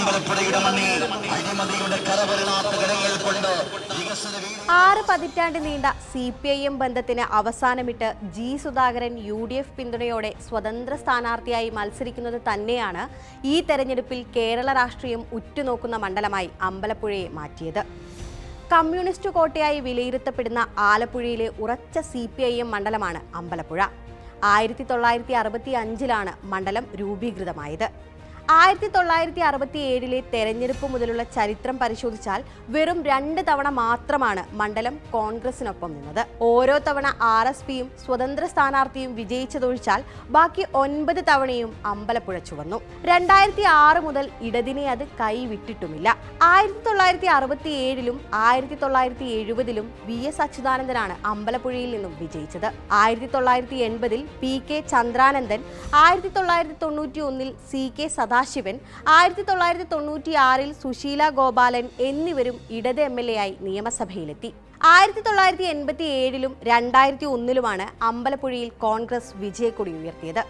6 പതിറ്റാണ്ട് നീണ്ട CPIM ബന്ധത്തിന് അവസാനമിട്ട് ജി സുധാകരൻ UDF പിന്തുണയോടെ സ്വതന്ത്ര സ്ഥാനാർത്ഥിയായി മത്സരിക്കുന്നത് തന്നെയാണ് ഈ തെരഞ്ഞെടുപ്പിൽ കേരള രാഷ്ട്രീയം ഉറ്റുനോക്കുന്ന മണ്ഡലമായി അമ്പലപ്പുഴയെ മാറ്റിയത്. കമ്മ്യൂണിസ്റ്റ് കോട്ടയായി വിലയിരുത്തപ്പെടുന്ന ആലപ്പുഴയിലെ ഉറച്ച CPIM മണ്ഡലമാണ് അമ്പലപ്പുഴ. 1965 മണ്ഡലം രൂപീകൃതമായത്. 1967 തെരഞ്ഞെടുപ്പ് മുതലുള്ള ചരിത്രം പരിശോധിച്ചാൽ വെറും 2 തവണ മാത്രമാണ് മണ്ഡലം കോൺഗ്രസിനൊപ്പം നിന്നത്. ഓരോ തവണ RSPയും സ്വതന്ത്ര സ്ഥാനാർത്ഥിയും വിജയിച്ചതൊഴിച്ചാൽ ബാക്കി 9 തവണയും അമ്പലപ്പുഴ ചുവന്നു. 2006 മുതൽ ഇടതിനെ അത് കൈവിട്ടിട്ടുമില്ല. 1967 1970 VS അച്യുതാനന്ദനാണ് അമ്പലപ്പുഴയിൽ നിന്നും വിജയിച്ചത്. 1980 PK ചന്ദ്രാനന്ദൻ, 1991 CK സദാശിവൻ, 1996 സുശീല ഗോപാലൻ എന്നിവരും ഇടത് MLA ആയി നിയമസഭയിലെത്തി. 1987 2001 അമ്പലപ്പുഴയിൽ കോൺഗ്രസ് വിജയക്കൊടി ഉയർത്തിയത്.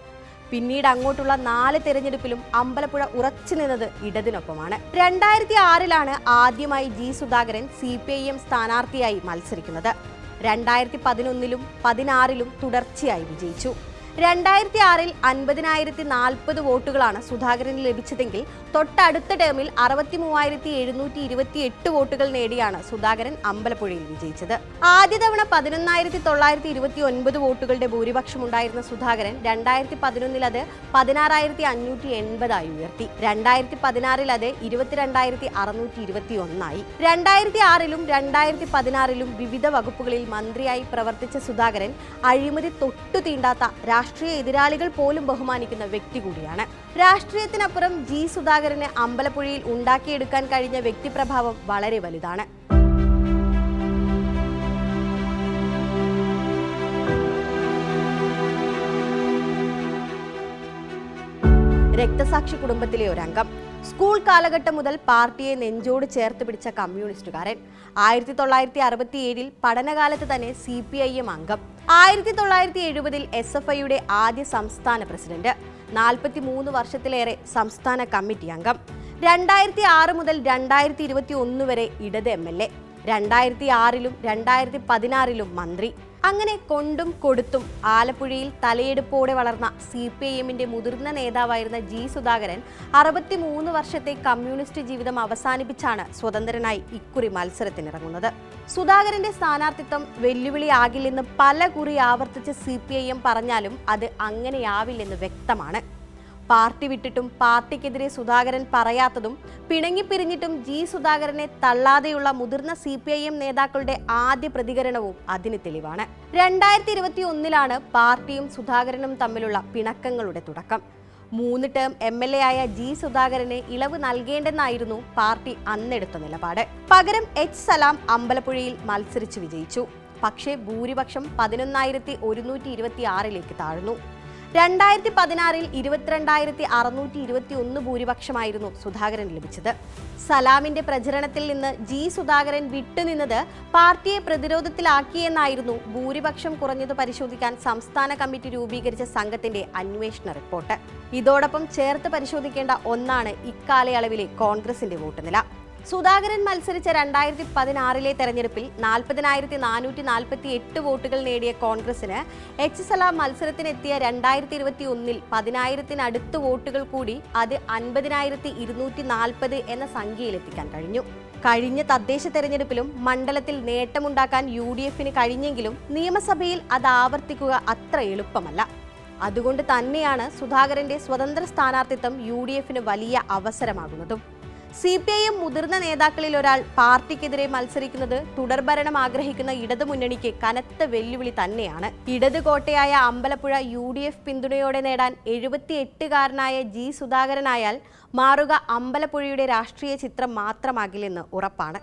പിന്നീട് അങ്ങോട്ടുള്ള 4 തെരഞ്ഞെടുപ്പിലും അമ്പലപ്പുഴ ഉറച്ചു നിന്നത് ഇടതിനൊപ്പമാണ്. 2006 ആദ്യമായി ജി സുധാകരൻ CPIM സ്ഥാനാർത്ഥിയായി മത്സരിക്കുന്നത്. 2011 16 തുടർച്ചയായി വിജയിച്ചു. 2006 50,040 വോട്ടുകളാണ് സുധാകരന് ലഭിച്ചതെങ്കിൽ തൊട്ടടുത്ത ടേമിൽ 63,728 വോട്ടുകൾ നേടിയാണ് സുധാകരൻ അമ്പലപ്പുഴയിൽ വിജയിച്ചത്. ആദ്യ തവണ 11,929 വോട്ടുകളുടെ ഭൂരിപക്ഷമുണ്ടായിരുന്ന സുധാകരൻ 2011 അത് 16,580 ഉയർത്തി. 2016 അത് 22,621 2006 2016 വിവിധ വകുപ്പുകളിൽ മന്ത്രിയായി പ്രവർത്തിച്ച സുധാകരൻ അഴിമതി തൊട്ടു തീണ്ടാത്ത രാഷ്ട്രീയ എതിരാളികൾ പോലും ബഹുമാനിക്കുന്ന വ്യക്തി കൂടിയാണ്. രാഷ്ട്രീയത്തിനപ്പുറം ജി സുധാകരന് അമ്പലപ്പുഴയിൽ ഉണ്ടാക്കിയെടുക്കാൻ കഴിഞ്ഞ വ്യക്തിപ്രഭാവം വളരെ വലുതാണ്. രക്തസാക്ഷി കുടുംബത്തിലെ ഒരംഗം, സ്കൂൾ കാലഘട്ടം മുതൽ പാർട്ടിയെ നെഞ്ചോട് ചേർത്ത് പിടിച്ച കമ്മ്യൂണിസ്റ്റുകാരൻ, 1967 പഠനകാലത്ത് തന്നെ CPIM അംഗം, 1970 SFIയുടെ ആദ്യ സംസ്ഥാന പ്രസിഡന്റ്, 43 വർഷത്തിലേറെ സംസ്ഥാന കമ്മിറ്റി അംഗം, 2006 മുതൽ 2021 വരെ ഇടത് MLA, 2006 2016 മന്ത്രി. അങ്ങനെ കൊണ്ടും കൊടുത്തും ആലപ്പുഴയിൽ തലയെടുപ്പോടെ വളർന്ന CPIMന്റെ മുതിർന്ന നേതാവായിരുന്ന ജി സുധാകരൻ 63 വർഷത്തെ കമ്മ്യൂണിസ്റ്റ് ജീവിതം അവസാനിപ്പിച്ചാണ് സ്വതന്ത്രനായി ഇക്കുറി മത്സരത്തിനിറങ്ങുന്നത്. സുധാകരന്റെ സ്ഥാനാർത്ഥിത്വം വെല്ലുവിളിയാകില്ലെന്ന് പല കുറി ആവർത്തിച്ച് CPIM പറഞ്ഞാലും അത് അങ്ങനെയാവില്ലെന്ന് വ്യക്തമാണ്. പാർട്ടി വിട്ടിട്ടും പാർട്ടിക്കെതിരെ സുധാകരൻ പറയാത്തതും പിണങ്ങിപ്പിരിഞ്ഞിട്ടും ജി സുധാകരനെ തള്ളാതെയുള്ള മുതിർന്ന CPIM നേതാക്കളുടെ ആദ്യ പ്രതികരണവും അതിന് തെളിവാണ്. 2021 പാർട്ടിയും സുധാകരനും തമ്മിലുള്ള പിണക്കങ്ങളുടെ തുടക്കം. 3 ടേം MLA ആയ ജി സുധാകരന് ഇളവ് നൽകേണ്ടെന്നായിരുന്നു പാർട്ടി അന്നെടുത്ത നിലപാട്. പകരം H സലാം അമ്പലപ്പുഴയിൽ മത്സരിച്ച് വിജയിച്ചു. പക്ഷേ ഭൂരിപക്ഷം 11,126 താഴ്ന്നു. 2016 22,621 ഭൂരിപക്ഷമായിരുന്നു സുധാകരൻ ലഭിച്ചത്. സലാമിന്റെ പ്രചരണത്തിൽ നിന്ന് ജി സുധാകരൻ വിട്ടുനിന്നത് പാർട്ടിയെ പ്രതിരോധത്തിലാക്കിയെന്നായിരുന്നു ഭൂരിപക്ഷം കുറഞ്ഞത് പരിശോധിക്കാൻ സംസ്ഥാന കമ്മിറ്റി രൂപീകരിച്ച സംഘത്തിന്റെ അന്വേഷണ റിപ്പോർട്ട്. ഇതോടൊപ്പം ചേർത്ത് പരിശോധിക്കേണ്ട ഒന്നാണ് ഇക്കാലയളവിലെ കോൺഗ്രസിന്റെ വോട്ട് നില. സുധാകരൻ മത്സരിച്ച 2016 തെരഞ്ഞെടുപ്പിൽ 40,448 വോട്ടുകൾ നേടിയ കോൺഗ്രസിന് H സലാം മത്സരത്തിനെത്തിയ 2021 10,000-നടുത്ത് വോട്ടുകൾ കൂടി അത് 50,240 എന്ന സംഖ്യയിലെത്തിക്കാൻ കഴിഞ്ഞു. കഴിഞ്ഞ തദ്ദേശ തെരഞ്ഞെടുപ്പിലും മണ്ഡലത്തിൽ നേട്ടമുണ്ടാക്കാൻ UDFന് കഴിഞ്ഞെങ്കിലും നിയമസഭയിൽ അത് ആവർത്തിക്കുക അത്ര എളുപ്പമല്ല. അതുകൊണ്ട് തന്നെയാണ് സുധാകരന്റെ സ്വതന്ത്ര സ്ഥാനാർത്ഥിത്വം UDFന് വലിയ അവസരമാകുന്നതും. CPIM മുതിർന്ന നേതാക്കളിൽ ഒരാൾ പാർട്ടിക്കെതിരെ മത്സരിക്കുന്നത് തുടർഭരണം ആഗ്രഹിക്കുന്ന ഇടതുമുന്നണിക്ക് കനത്ത വെല്ലുവിളി തന്നെയാണ്. ഇടത് കോട്ടയായ അമ്പലപ്പുഴ UDF പിന്തുണയോടെ നേടാൻ 78-കാരനായ ജി സുധാകരനായാൽ മാറുക അമ്പലപ്പുഴയുടെ രാഷ്ട്രീയ ചിത്രം മാത്രമാകില്ലെന്ന് ഉറപ്പാണ്.